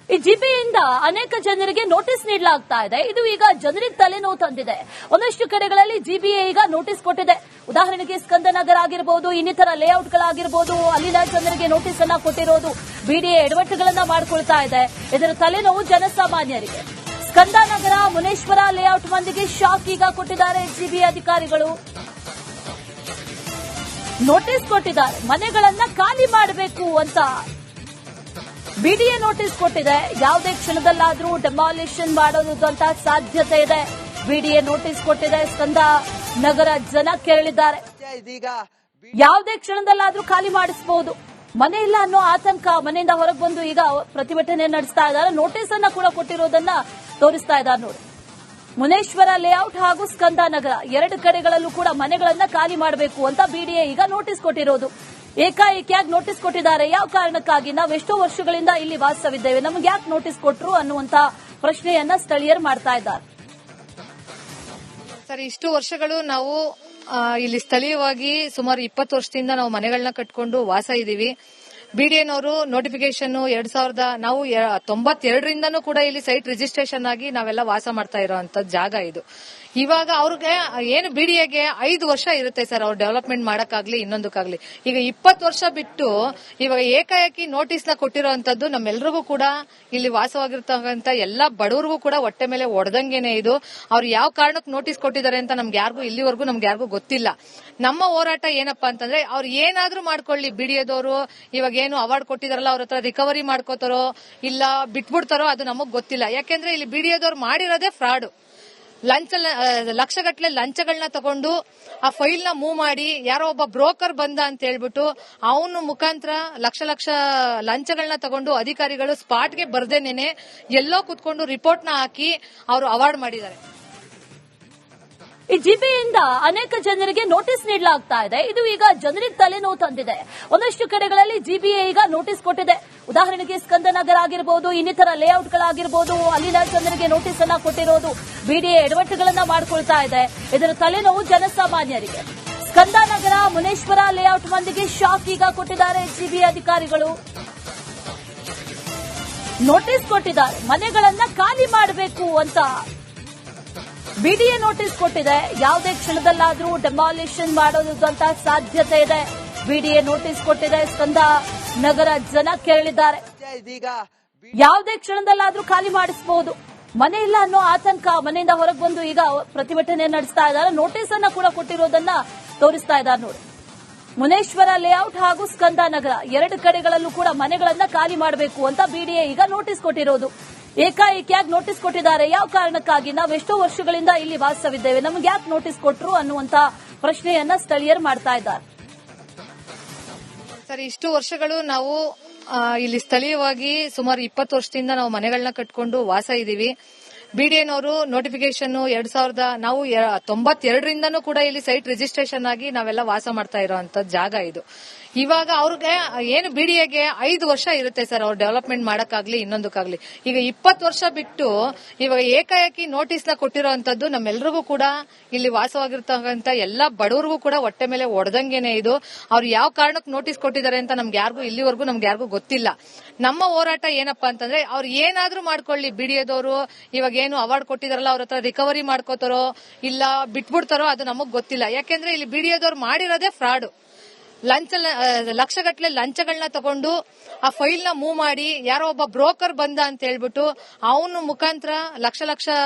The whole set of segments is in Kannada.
ಈ ಜಿಪಿಯಿಂದ ಅನೇಕ ಜನರಿಗೆ ನೋಟಿಸ್ ನೀಡಲಾಗ್ತಾ ಇದೆ. ಇದು ಈಗ ಜನರಿಗೆ ತಲೆನೋವು ತಂದಿದೆ. ಒಂದಷ್ಟು ಕಡೆಗಳಲ್ಲಿ ಜಿಬಿಎ ಈಗ ನೋಟಿಸ್ ಕೊಟ್ಟಿದೆ. ಉದಾಹರಣೆಗೆ ಸ್ಕಂದನಗರ ಆಗಿರಬಹುದು, ಇನ್ನಿತರ ಲೇಔಟ್ಗಳಾಗಿರಬಹುದು, ಅಲ್ಲಿನ ಜನರಿಗೆ ನೋಟಿಸ್ ಅನ್ನ ಕೊಟ್ಟಿರೋದು ಬಿಡಿಎ ಎಡವಟ್ಟುಗಳನ್ನ ಮಾಡಿಕೊಳ್ತಾ ಇದೆ. ಇದರ ತಲೆನೋವು ಜನಸಾಮಾನ್ಯರಿಗೆ. ಸ್ಕಂದನಗರ ಮುನೇಶ್ವರ ಲೇಔಟ್ ಮಂದಿಗೆ ಶಾಕ್ ಈಗ ಕೊಟ್ಟಿದ್ದಾರೆ ಜಿಬಿಎ ಅಧಿಕಾರಿಗಳು. ನೋಟಿಸ್ ಕೊಟ್ಟಿದ್ದಾರೆ, ಮನೆಗಳನ್ನ ಖಾಲಿ ಮಾಡಬೇಕು ಅಂತ ಬಿಡಿಎ ನೋಟಿಸ್ ಕೊಟ್ಟಿದೆ. ಯಾವುದೇ ಕ್ಷಣದಲ್ಲಾದ್ರೂ ಡೆಮಾಲಿಷನ್ ಮಾಡೋದಂತ ಸಾಧ್ಯತೆ ಇದೆ. ಬಿಡಿಎ ನೋಟಿಸ್ ಕೊಟ್ಟಿದೆ. ಸ್ಕಂದ ನಗರ ಜನ ಕೇಳಿದ್ದಾರೆ, ಯಾವುದೇ ಕ್ಷಣದಲ್ಲಾದ್ರೂ ಖಾಲಿ ಮಾಡಿಸಬಹುದು. ಮನೆ ಇಲ್ಲ ಅನ್ನೋ ಆತಂಕ, ಮನೆಯಿಂದ ಹೊರಗೆ ಬಂದು ಈಗ ಪ್ರತಿಭಟನೆ ನಡೆಸ್ತಾ ಇದ್ದಾರೆ. ನೋಟಿಸ್ ಅನ್ನ ಕೂಡ ಕೊಟ್ಟಿರೋದನ್ನ ತೋರಿಸ್ತಾ ಇದ್ದಾರೆ ನೋಡಿ. ಮುನೇಶ್ವರ ಲೇಔಟ್ ಹಾಗೂ ಸ್ಕಂದ ನಗರ ಎರಡು ಕಡೆಗಳಲ್ಲೂ ಕೂಡ ಮನೆಗಳನ್ನ ಖಾಲಿ ಮಾಡಬೇಕು ಅಂತ ಬಿಡಿಎ ಈಗ ನೋಟಿಸ್ ಕೊಟ್ಟಿರೋದು. ಏಕಾಏಕಿಯಾಗಿ ನೋಟಿಸ್ ಕೊಟ್ಟಿದ್ದಾರೆ. ಯಾವ ಕಾರಣಕ್ಕಾಗಿ? ನಾವು ಎಷ್ಟೋ ವರ್ಷಗಳಿಂದ ಇಲ್ಲಿ ವಾಸವಿದ್ದೇವೆ, ನಮಗೆ ಯಾಕೆ ನೋಟಿಸ್ ಕೊಟ್ರು ಅನ್ನುವಂತ ಪ್ರಶ್ನೆಯನ್ನ ಸ್ಥಳೀಯರು ಮಾಡ್ತಾ ಇದ್ದಾರೆ. ಸರ್, ಇಷ್ಟು ವರ್ಷಗಳು ನಾವು ಇಲ್ಲಿ ಸ್ಥಳೀಯವಾಗಿ ಸುಮಾರು 20 ವರ್ಷದಿಂದ ನಾವು ಮನೆಗಳನ್ನ ಕಟ್ಕೊಂಡು ವಾಸ ಇದೀವಿ. ಬಿಡಿಎನವರು ನೋಟಿಫಿಕೇಶನ್ 1992ರಿಂದನೂ ಕೂಡ ಇಲ್ಲಿ ಸೈಟ್ ರಿಜಿಸ್ಟ್ರೇಷನ್ ಆಗಿ ನಾವೆಲ್ಲ ವಾಸ ಮಾಡ್ತಾ ಇರೋಂತ ಜಾಗ ಇದು. ಇವಾಗ ಅವ್ರಿಗೆ ಏನು ಬಿಡಿಎಗೆ 5 ವರ್ಷ ಇರುತ್ತೆ ಸರ್, ಅವ್ರು ಡೆವಲಪ್ಮೆಂಟ್ ಮಾಡಕ್ಕಾಗ್ಲಿ ಇನ್ನೊಂದಕ್ಕಾಗ್ಲಿ. ಈಗ 20 ವರ್ಷ ಬಿಟ್ಟು ಇವಾಗ ಏಕಾಏಕಿ ನೋಟಿಸ್ ನ ಕೊಟ್ಟಿರೋಂಥದ್ದು ನಮ್ಮೆಲ್ರಿಗೂ ಕೂಡ ಇಲ್ಲಿ ವಾಸವಾಗಿರ್ತಕ್ಕಂಥ ಎಲ್ಲಾ ಬಡವರಿಗೂ ಕೂಡ ಹೊಟ್ಟೆ ಮೇಲೆ ಒಡೆದಂಗೆನೆ ಇದು. ಅವ್ರು ಯಾವ ಕಾರಣಕ್ಕೆ ನೋಟಿಸ್ ಕೊಟ್ಟಿದ್ದಾರೆ ಅಂತ ಇಲ್ಲಿವರೆಗೂ ನಮ್ಗೆ ಯಾರಿಗೂ ಗೊತ್ತಿಲ್ಲ. ನಮ್ಮ ಹೋರಾಟ ಏನಪ್ಪಾ ಅಂತಂದ್ರೆ, ಅವ್ರು ಏನಾದ್ರೂ ಮಾಡ್ಕೊಳ್ಳಿ, ಬಿಡಿಎದವರು ಇವಾಗ ಏನು ಅವಾರ್ಡ್ ಕೊಟ್ಟಿದಾರಲ್ಲ ಅವ್ರ ಹತ್ರ ರಿಕವರಿ ಮಾಡ್ಕೋತಾರೋ ಇಲ್ಲ ಬಿಟ್ಬಿಡ್ತಾರೋ ಅದು ನಮಗ್ ಗೊತ್ತಿಲ್ಲ. ಯಾಕೆಂದ್ರೆ ಇಲ್ಲಿ ಬಿಡಿಎದವ್ರು ಮಾಡಿರೋದೇ ಫ್ರಾಡ್. ಲಕ್ಷಗಟ್ಟಲೆ ಲಂಚಗಳನ್ನ ತಗೊಂಡು ಆ ಫೈಲ್ ನ ಮೂವ್ ಮಾಡಿ ಯಾರೋ ಒಬ್ಬ ಬ್ರೋಕರ್ ಬಂದ ಅಂತ ಹೇಳ್ಬಿಟ್ಟು ಅವನು ಮುಖಾಂತರ ಲಕ್ಷ ಲಂಚಗಳನ್ನ ತಗೊಂಡು ಅಧಿಕಾರಿಗಳು ಸ್ಪಾಟ್ಗೆ ಬರ್ದೇನೇನೆ ಎಲ್ಲೋ ಕುತ್ಕೊಂಡು ರಿಪೋರ್ಟ್ ನ ಹಾಕಿ ಅವರು ಅವಾರ್ಡ್ ಮಾಡಿದ್ದಾರೆ. ಈ ಜಿಬಿಯಿಂದ ಅನೇಕ ಜನರಿಗೆ ನೋಟಿಸ್ ನೀಡಲಾಗ್ತಾ ಇದೆ. ಇದು ಈಗ ಜನರಿಗೆ ತಲೆನೋವು ತಂದಿದೆ. ಒಂದಷ್ಟು ಕಡೆಗಳಲ್ಲಿ ಜಿಬಿಎ ಈಗ ನೋಟಿಸ್ ಕೊಟ್ಟಿದೆ. ಉದಾಹರಣೆಗೆ ಸ್ಕಂದನಗರ ಆಗಿರಬಹುದು, ಇನ್ನಿತರ ಲೇಔಟ್ಗಳಾಗಿರಬಹುದು, ಅಲ್ಲಿನ ಜನರಿಗೆ ನೋಟಿಸ್ ಅನ್ನ ಕೊಟ್ಟಿರೋದು ಬಿಡಿಎ ಎಡವಟ್ಟುಗಳನ್ನ ಮಾಡಿಕೊಳ್ತಾ ಇದೆ. ಇದರ ತಲೆನೋವು ಜನಸಾಮಾನ್ಯರಿಗೆ. ಸ್ಕಂದನಗರ ಮುನೇಶ್ವರ ಲೇಔಟ್ ಮಂದಿಗೆ ಶಾಕ್ ಈಗ ಕೊಟ್ಟಿದ್ದಾರೆ ಜಿಬಿಎ ಅಧಿಕಾರಿಗಳು. ನೋಟಿಸ್ ಕೊಟ್ಟಿದ್ದಾರೆ, ಮನೆಗಳನ್ನ ಖಾಲಿ ಮಾಡಬೇಕು ಅಂತ ಬಿಡಿಎ ನೋಟಿಸ್ ಕೊಟ್ಟಿದೆ. ಯಾವುದೇ ಕ್ಷಣದಲ್ಲಾದ್ರೂ ಡೆಮಾಲಿಷನ್ ಮಾಡೋದಂತ ಸಾಧ್ಯತೆ ಇದೆ. ಬಿಡಿಎ ನೋಟಿಸ್ ಕೊಟ್ಟಿದೆ. ಸ್ಕಂದ ನಗರ ಜನ ಕೇಳಿದ್ದಾರೆ, ಯಾವುದೇ ಕ್ಷಣದಲ್ಲಾದ್ರೂ ಖಾಲಿ ಮಾಡಿಸಬಹುದು. ಮನೆ ಇಲ್ಲ ಅನ್ನೋ ಆತಂಕ, ಮನೆಯಿಂದ ಹೊರಗೆ ಬಂದು ಈಗ ಪ್ರತಿಭಟನೆ ನಡೆಸ್ತಾ ಇದ್ದಾರೆ. ನೋಟಿಸ್ ಅನ್ನ ಕೂಡ ಕೊಟ್ಟಿರೋದನ್ನ ತೋರಿಸ್ತಾ ಇದ್ದಾರೆ ನೋಡಿ. ಮುನೇಶ್ವರ ಲೇಔಟ್ ಹಾಗೂ ಸ್ಕಂದ ನಗರ ಎರಡು ಕಡೆಗಳಲ್ಲೂ ಕೂಡ ಮನೆಗಳನ್ನ ಖಾಲಿ ಮಾಡಬೇಕು ಅಂತ ಬಿಡಿಎ ಈಗ ನೋಟಿಸ್ ಕೊಟ್ಟಿರೋದು. ಏಕಾಏಕಿಯಾಗಿ ನೋಟಿಸ್ ಕೊಟ್ಟಿದ್ದಾರೆ. ಯಾವ ಕಾರಣಕ್ಕಾಗಿ? ನಾವು ಎಷ್ಟೋ ವರ್ಷಗಳಿಂದ ಇಲ್ಲಿ ವಾಸವಿದ್ದೇವೆ, ನಮಗೆ ಯಾಕೆ ನೋಟಿಸ್ ಕೊಟ್ರು ಅನ್ನುವಂತ ಪ್ರಶ್ನೆಯನ್ನ ಸ್ಥಳೀಯರು ಮಾಡ್ತಾ ಇದ್ದಾರೆ. ಸರ್, ಇಷ್ಟು ವರ್ಷಗಳು ನಾವು ಇಲ್ಲಿ ಸ್ಥಳೀಯವಾಗಿ ಸುಮಾರು 20 ವರ್ಷದಿಂದ ನಾವು ಮನೆಗಳನ್ನ ಕಟ್ಕೊಂಡು ವಾಸ ಇದೀವಿ. ಬಿಡಿಎನವರು ನೋಟಿಫಿಕೇಶನ್ 1992ರಿಂದನೂ ಕೂಡ ಇಲ್ಲಿ ಸೈಟ್ ರಿಜಿಸ್ಟ್ರೇಷನ್ ಆಗಿ ನಾವೆಲ್ಲ ವಾಸ ಮಾಡ್ತಾ ಇರೋಂತ ಜಾಗ ಇದು. ಇವಾಗ ಅವ್ರಿಗೆ ಏನು ಬಿಡಿಎಗೆ 5 ವರ್ಷ ಇರುತ್ತೆ ಸರ್, ಅವ್ರು ಡೆವಲಪ್ಮೆಂಟ್ ಮಾಡಕ್ಕಾಗ್ಲಿ ಇನ್ನೊಂದಕ್ಕಾಗ್ಲಿ. ಈಗ 20 ವರ್ಷ ಬಿಟ್ಟು ಇವಾಗ ಏಕಾಏಕಿ ನೋಟಿಸ್ ನ ಕೊಟ್ಟಿರೋಂಥದ್ದು ನಮ್ಮೆಲ್ರಿಗೂ ಕೂಡ ಇಲ್ಲಿ ವಾಸವಾಗಿರ್ತಕ್ಕಂಥ ಎಲ್ಲಾ ಬಡವರಿಗೂ ಕೂಡ ಹೊಟ್ಟೆ ಮೇಲೆ ಒಡೆದಂಗೆನೆ ಇದು. ಅವ್ರು ಯಾವ ಕಾರಣಕ್ಕೆ ನೋಟಿಸ್ ಕೊಟ್ಟಿದ್ದಾರೆ ಅಂತ ಇಲ್ಲಿವರೆಗೂ ನಮ್ಗೆ ಯಾರಿಗೂ ಗೊತ್ತಿಲ್ಲ. ನಮ್ಮ ಹೋರಾಟ ಏನಪ್ಪಾ ಅಂತಂದ್ರೆ, ಅವ್ರು ಏನಾದ್ರೂ ಮಾಡ್ಕೊಳ್ಳಿ, ಬಿಡಿಎದವರು ಇವಾಗ ಏನು ಅವಾರ್ಡ್ ಕೊಟ್ಟಿದಾರಲ್ಲ ಅವ್ರ ಹತ್ರ ರಿಕವರಿ ಮಾಡ್ಕೋತಾರೋ ಇಲ್ಲ ಬಿಟ್ಬಿಡ್ತಾರೋ ಅದು ನಮಗ್ ಗೊತ್ತಿಲ್ಲ. ಯಾಕೆಂದ್ರೆ ಇಲ್ಲಿ ಬಿಡಿಎದವ್ರು ಮಾಡಿರೋದೇ ಫ್ರಾಡ್. ಲಕ್ಷಗಟ್ಟಲೆ ಲಂಚಗಳನ್ನ ತಗೊಂಡು ಆ ಫೈಲ್ ನ ಮೂವ್ ಮಾಡಿ ಯಾರೋ ಒಬ್ಬ ಬ್ರೋಕರ್ ಬಂದ ಅಂತ ಹೇಳ್ಬಿಟ್ಟು ಅವನು ಮುಖಾಂತರ ಲಕ್ಷ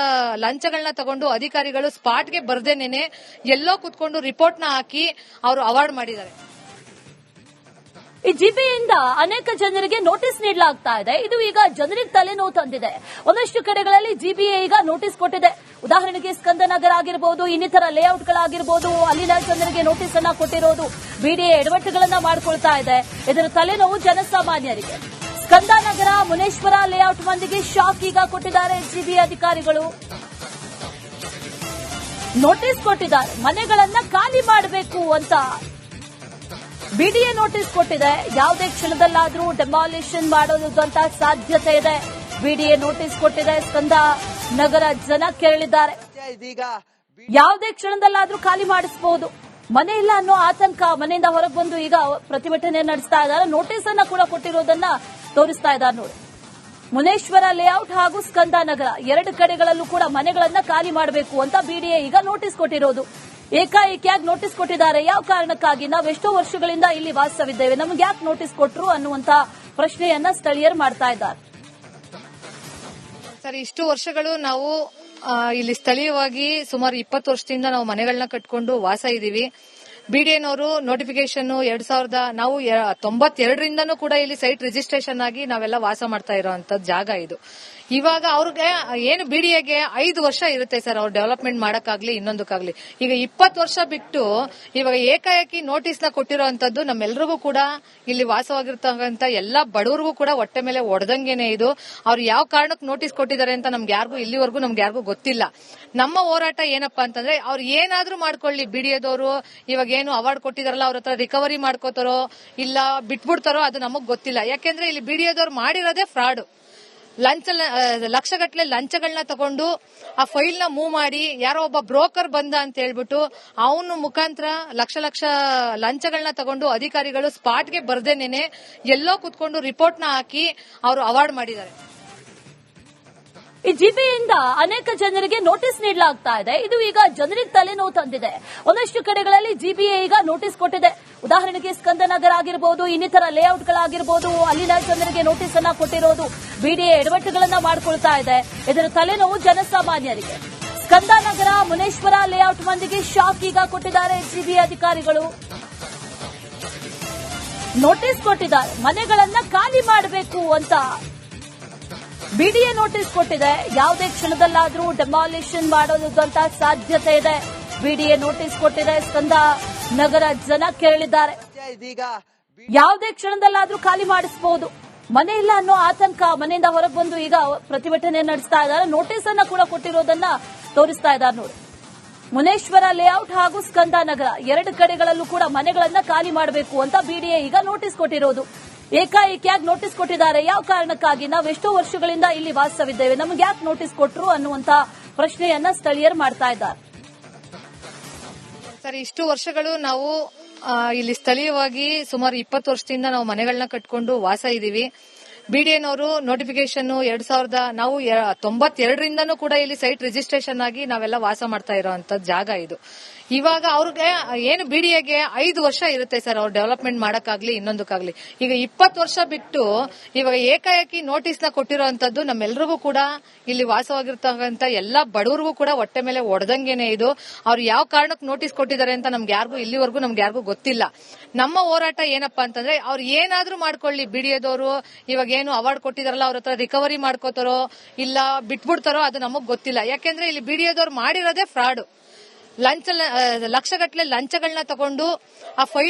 ಲಂಚಗಳನ್ನ ತಗೊಂಡು ಅಧಿಕಾರಿಗಳು ಸ್ಪಾಟ್ಗೆ ಬರ್ದೇನೇನೆ ಎಲ್ಲೋ ಕುತ್ಕೊಂಡು ರಿಪೋರ್ಟ್ ನ ಹಾಕಿ ಅವರು ಅವಾರ್ಡ್ ಮಾಡಿದ್ದಾರೆ. ಈ ಜಿಬಿಯಿಂದ ಅನೇಕ ಜನರಿಗೆ ನೋಟಿಸ್ ನೀಡಲಾಗ್ತಾ ಇದೆ. ಇದು ಈಗ ಜನರಿಗೆ ತಲೆನೋವು ತಂದಿದೆ. ಒಂದಷ್ಟು ಕಡೆಗಳಲ್ಲಿ ಜಿಬಿಎ ಈಗ ನೋಟಿಸ್ ಕೊಟ್ಟಿದೆ. ಉದಾಹರಣೆಗೆ ಸ್ಕಂದನಗರ ಆಗಿರಬಹುದು, ಇನ್ನಿತರ ಲೇಔಟ್ಗಳಾಗಿರಬಹುದು, ಅಲ್ಲಿನ ಜನರಿಗೆ ನೋಟಿಸ್ ಅನ್ನ ಕೊಟ್ಟಿರೋದು ಬಿಡಿಎ ಎಡವಟ್ಟುಗಳನ್ನ ಮಾಡಿಕೊಳ್ತಾ ಇದೆ. ಇದರ ತಲೆನೋವು ಜನಸಾಮಾನ್ಯರಿಗೆ. ಸ್ಕಂದನಗರ ಮುನೇಶ್ವರ ಲೇಔಟ್ ಮಂದಿಗೆ ಶಾಕ್ ಈಗ ಕೊಟ್ಟಿದ್ದಾರೆ ಜಿಬಿಎ ಅಧಿಕಾರಿಗಳು. ನೋಟಿಸ್ ಕೊಟ್ಟಿದ್ದಾರೆ, ಮನೆಗಳನ್ನ ಖಾಲಿ ಮಾಡಬೇಕು ಅಂತ ಬಿಡಿಎ ನೋಟಿಸ್ ಕೊಟ್ಟಿದೆ. ಯಾವುದೇ ಕ್ಷಣದಲ್ಲಾದ್ರೂ ಡೆಮಾಲಿಷನ್ ಮಾಡೋದಂತ ಸಾಧ್ಯತೆ ಇದೆ. ಬಿಡಿಎ ನೋಟಿಸ್ ಕೊಟ್ಟಿದೆ. ಸ್ಕಂದ ನಗರ ಜನ ಕೇಳಿದ್ದಾರೆ, ಯಾವುದೇ ಕ್ಷಣದಲ್ಲಾದ್ರೂ ಖಾಲಿ ಮಾಡಿಸಬಹುದು. ಮನೆ ಇಲ್ಲ ಅನ್ನೋ ಆತಂಕ, ಮನೆಯಿಂದ ಹೊರಗೆ ಬಂದು ಈಗ ಪ್ರತಿಭಟನೆ ನಡೆಸ್ತಾ ಇದ್ದಾರೆ. ನೋಟಿಸ್ ಅನ್ನ ಕೂಡ ಕೊಟ್ಟಿರೋದನ್ನ ತೋರಿಸ್ತಾ ಇದ್ದಾರೆ ನೋಡಿ. ಮುನೇಶ್ವರ ಲೇಔಟ್ ಹಾಗೂ ಸ್ಕಂದನಗರ ಎರಡು ಕಡೆಗಳಲ್ಲೂ ಕೂಡ ಮನೆಗಳನ್ನ ಖಾಲಿ ಮಾಡಬೇಕು ಅಂತ ಬಿಡಿಎ ಈಗ ನೋಟಿಸ್ ಕೊಟ್ಟಿರೋದು. ಏಕಾಏಕಿಯಾಗಿ ನೋಟಿಸ್ ಕೊಟ್ಟಿದ್ದಾರೆ. ಯಾವ ಕಾರಣಕ್ಕಾಗಿ? ನಾವು ಎಷ್ಟೋ ವರ್ಷಗಳಿಂದ ಇಲ್ಲಿ ವಾಸವಿದ್ದೇವೆ, ನಮ್ಗೆ ಯಾಕೆ ನೋಟಿಸ್ ಕೊಟ್ರು ಅನ್ನುವಂತ ಪ್ರಶ್ನೆಯನ್ನ ಸ್ಥಳೀಯರು ಮಾಡ್ತಾ ಇದ್ದಾರೆ. ಸರ್, ಇಷ್ಟು ವರ್ಷಗಳು ನಾವು ಇಲ್ಲಿ ಸ್ಥಳೀಯವಾಗಿ ಸುಮಾರು 20 ವರ್ಷದಿಂದ ನಾವು ಮನೆಗಳನ್ನ ಕಟ್ಕೊಂಡು ವಾಸ ಇದೀವಿ. ಬಿಡಿಎನವರು ನೋಟಿಫಿಕೇಶನ್ 1992ರಿಂದನೂ ಕೂಡ ಇಲ್ಲಿ ಸೈಟ್ ರಿಜಿಸ್ಟ್ರೇಷನ್ ಆಗಿ ನಾವೆಲ್ಲ ವಾಸ ಮಾಡ್ತಾ ಇರೋಂತ ಜಾಗ ಇದು. ಇವಾಗ ಅವ್ರಿಗೆ ಏನು ಬಿಡಿಎಗೆ 5 ವರ್ಷ ಇರುತ್ತೆ ಸರ್, ಅವ್ರು ಡೆವಲಪ್ಮೆಂಟ್ ಮಾಡಕ್ಕಾಗ್ಲಿ ಇನ್ನೊಂದಕ್ಕಾಗ್ಲಿ. ಈಗ 20 ವರ್ಷ ಬಿಟ್ಟು ಇವಾಗ ಏಕಾಏಕಿ ನೋಟಿಸ್ ನ ಕೊಟ್ಟಿರೋಂಥದ್ದು ನಮ್ಮೆಲ್ರಿಗೂ ಕೂಡ ಇಲ್ಲಿ ವಾಸವಾಗಿರ್ತಕ್ಕಂಥ ಎಲ್ಲಾ ಬಡವರಿಗೂ ಕೂಡ ಹೊಟ್ಟೆ ಮೇಲೆ ಒಡೆದಂಗೆನೆ ಇದು. ಅವ್ರು ಯಾವ ಕಾರಣಕ್ಕೆ ನೋಟಿಸ್ ಕೊಟ್ಟಿದ್ದಾರೆ ಅಂತ ಇಲ್ಲಿವರೆಗೂ ನಮ್ಗೆ ಯಾರಿಗೂ ಗೊತ್ತಿಲ್ಲ. ನಮ್ಮ ಹೋರಾಟ ಏನಪ್ಪಾ ಅಂತಂದ್ರೆ, ಅವ್ರು ಏನಾದ್ರೂ ಮಾಡ್ಕೊಳ್ಳಿ, ಬಿಡಿಎದವರು ಇವಾಗ ಏನು ಅವಾರ್ಡ್ ಕೊಟ್ಟಿದಾರಲ್ಲ ಅವ್ರ ಹತ್ರ ರಿಕವರಿ ಮಾಡ್ಕೋತಾರೋ ಇಲ್ಲ ಬಿಟ್ಬಿಡ್ತಾರೋ ಅದು ನಮಗ್ ಗೊತ್ತಿಲ್ಲ. ಯಾಕೆಂದ್ರೆ ಇಲ್ಲಿ ಬಿಡಿಎದವ್ರು ಮಾಡಿರೋದೇ ಫ್ರಾಡ್. ಲಕ್ಷಗಟ್ಟಲೆ ಲಂಚಗಳನ್ನ ತಗೊಂಡು ಆ ಫೈಲ್ ನ ಮೂವ್ ಮಾಡಿ ಯಾರೋ ಒಬ್ಬ ಬ್ರೋಕರ್ ಬಂದ ಅಂತ ಹೇಳ್ಬಿಟ್ಟು ಅವನು ಮುಖಾಂತರ ಲಕ್ಷ ಲಂಚಗಳನ್ನ ತಗೊಂಡು ಅಧಿಕಾರಿಗಳು ಸ್ಪಾಟ್ಗೆ ಬರ್ದೇನೇನೆ ಎಲ್ಲೋ ಕುತ್ಕೊಂಡು ರಿಪೋರ್ಟ್ ನ ಹಾಕಿ ಅವರು ಅವಾರ್ಡ್ ಮಾಡಿದ್ದಾರೆ. ಈ ಜಿಬಿಯಿಂದ ಅನೇಕ ಜನರಿಗೆ ನೋಟಿಸ್ ನೀಡಲಾಗ್ತಾ ಇದೆ. ಇದು ಈಗ ಜನರಿಗೆ ತಲೆನೋವು ತಂದಿದೆ. ಒಂದಷ್ಟು ಕಡೆಗಳಲ್ಲಿ ಜಿಬಿಎ ಈಗ ನೋಟಿಸ್ ಕೊಟ್ಟಿದೆ. ಉದಾಹರಣೆಗೆ ಸ್ಕಂದನಗರ ಆಗಿರಬಹುದು, ಇನ್ನಿತರ ಲೇಔಟ್ಗಳಾಗಿರಬಹುದು, ಅಲ್ಲಿನ ಜನರಿಗೆ ನೋಟಿಸ್ ಅನ್ನ ಕೊಟ್ಟಿರೋದು ಬಿಡಿಎ ಎಡವಟ್ಟುಗಳನ್ನ ಮಾಡಿಕೊಳ್ತಾ ಇದೆ. ಇದರ ತಲೆನೋವು ಜನಸಾಮಾನ್ಯರಿಗೆ. ಸ್ಕಂದನಗರ, ಮುನೇಶ್ವರ ಲೇಔಟ್ ಮಂದಿಗೆ ಶಾಕ್ ಈಗ ಕೊಟ್ಟಿದ್ದಾರೆ ಜಿಬಿಎ ಅಧಿಕಾರಿಗಳು. ನೋಟಿಸ್ ಕೊಟ್ಟಿದ್ದಾರೆ, ಮನೆಗಳನ್ನ ಖಾಲಿ ಮಾಡಬೇಕು ಅಂತ ಬಿಡಿಎ ನೋಟಿಸ್ ಕೊಟ್ಟಿದೆ. ಯಾವುದೇ ಕ್ಷಣದಲ್ಲಾದ್ರೂ ಡೆಮಾಲಿಷನ್ ಮಾಡೋದಂತ ಸಾಧ್ಯತೆ ಇದೆ. ಬಿಡಿಎ ನೋಟಿಸ್ ಕೊಟ್ಟಿದೆ. ಸ್ಕಂದ ನಗರ ಜನ ಕೇಳಿದ್ದಾರೆ, ಯಾವುದೇ ಕ್ಷಣದಲ್ಲಾದ್ರೂ ಖಾಲಿ ಮಾಡಿಸಬಹುದು, ಮನೆ ಇಲ್ಲ ಅನ್ನೋ ಆತಂಕ. ಮನೆಯಿಂದ ಹೊರಗೆ ಬಂದು ಈಗ ಪ್ರತಿಭಟನೆ ನಡೆಸ್ತಾ ಇದ್ದಾರೆ. ನೋಟಿಸ್ ಅನ್ನ ಕೂಡ ಕೊಟ್ಟಿರೋದನ್ನ ತೋರಿಸ್ತಾ ಇದ್ದಾರೆ ನೋಡಿ. ಮುನೇಶ್ವರ ಲೇಔಟ್ ಹಾಗೂ ಸ್ಕಂದನಗರ ಎರಡು ಕಡೆಗಳಲ್ಲೂ ಕೂಡ ಮನೆಗಳನ್ನ ಖಾಲಿ ಮಾಡಬೇಕು ಅಂತ ಬಿಡಿಎ ಈಗ ನೋಟಿಸ್ ಕೊಟ್ಟಿರೋದು. ಏಕಾಏಕಿಯಾಗಿ ನೋಟಿಸ್ ಕೊಟ್ಟಿದ್ದಾರೆ. ಯಾವ ಕಾರಣಕ್ಕಾಗಿ? ನಾವು ಎಷ್ಟೋ ವರ್ಷಗಳಿಂದ ಇಲ್ಲಿ ವಾಸವಿದ್ದೇವೆ, ನಮ್ಗೆ ಯಾಕೆ ನೋಟಿಸ್ ಕೊಟ್ರು ಅನ್ನುವಂತ ಪ್ರಶ್ನೆಯನ್ನ ಸ್ಥಳೀಯರು ಮಾಡ್ತಾ ಇದ್ದಾರೆ. ಸರ್, ಇಷ್ಟು ವರ್ಷಗಳು ನಾವು ಇಲ್ಲಿ ಸ್ಥಳೀಯವಾಗಿ ಸುಮಾರು 20 ವರ್ಷದಿಂದ ನಾವು ಮನೆಗಳನ್ನ ಕಟ್ಕೊಂಡು ವಾಸ ಇದೀವಿ. ಬಿಡಿಎನವರು ನೋಟಿಫಿಕೇಶನ್ 1992ರಿಂದನೂ ಕೂಡ ಇಲ್ಲಿ ಸೈಟ್ ರಿಜಿಸ್ಟ್ರೇಷನ್ ಆಗಿ ನಾವೆಲ್ಲ ವಾಸ ಮಾಡ್ತಾ ಇರೋಂತ ಜಾಗ ಇದು. ಇವಾಗ ಅವ್ರಿಗೆ ಏನು ಬಿಡಿಎಗೆ 5 ವರ್ಷ ಇರುತ್ತೆ ಸರ್, ಅವ್ರು ಡೆವಲಪ್ಮೆಂಟ್ ಮಾಡಕ್ಕಾಗ್ಲಿ ಇನ್ನೊಂದಕ್ಕಾಗ್ಲಿ. ಈಗ 20 ವರ್ಷ ಬಿಟ್ಟು ಇವಾಗ ಏಕಾಏಕಿ ನೋಟಿಸ್ ನ ಕೊಟ್ಟಿರೋಂಥದ್ದು ನಮ್ಮೆಲ್ರಿಗೂ ಕೂಡ ಇಲ್ಲಿ ವಾಸವಾಗಿರ್ತಕ್ಕಂಥ ಎಲ್ಲಾ ಬಡವರಿಗೂ ಕೂಡ ಹೊಟ್ಟೆ ಮೇಲೆ ಒಡೆದಂಗೆನೆ ಇದು. ಅವ್ರು ಯಾವ ಕಾರಣಕ್ಕೆ ನೋಟಿಸ್ ಕೊಟ್ಟಿದ್ದಾರೆ ಅಂತ ಇಲ್ಲಿವರೆಗೂ ನಮ್ಗೆ ಯಾರಿಗೂ ಗೊತ್ತಿಲ್ಲ. ನಮ್ಮ ಹೋರಾಟ ಏನಪ್ಪಾ ಅಂತಂದ್ರೆ, ಅವ್ರು ಏನಾದ್ರೂ ಮಾಡ್ಕೊಳ್ಳಿ, ಬಿಡಿಎದವರು ಇವಾಗ ಏನು ಅವಾರ್ಡ್ ಕೊಟ್ಟಿದಾರಲ್ಲ ಅವ್ರ ಹತ್ರ ರಿಕವರಿ ಮಾಡ್ಕೋತಾರೋ ಇಲ್ಲ ಬಿಟ್ಬಿಡ್ತಾರೋ ಅದು ನಮಗ್ ಗೊತ್ತಿಲ್ಲ. ಯಾಕೆಂದ್ರೆ ಇಲ್ಲಿ ಬಿಡಿಎದವ್ರು ಮಾಡಿರೋದೇ ಫ್ರಾಡ್. ಲಕ್ಷಗಟ್ಟಲೆ ಲಂಚಗಳನ್ನ ತಗೊಂಡು ಆ ಫೈಲ್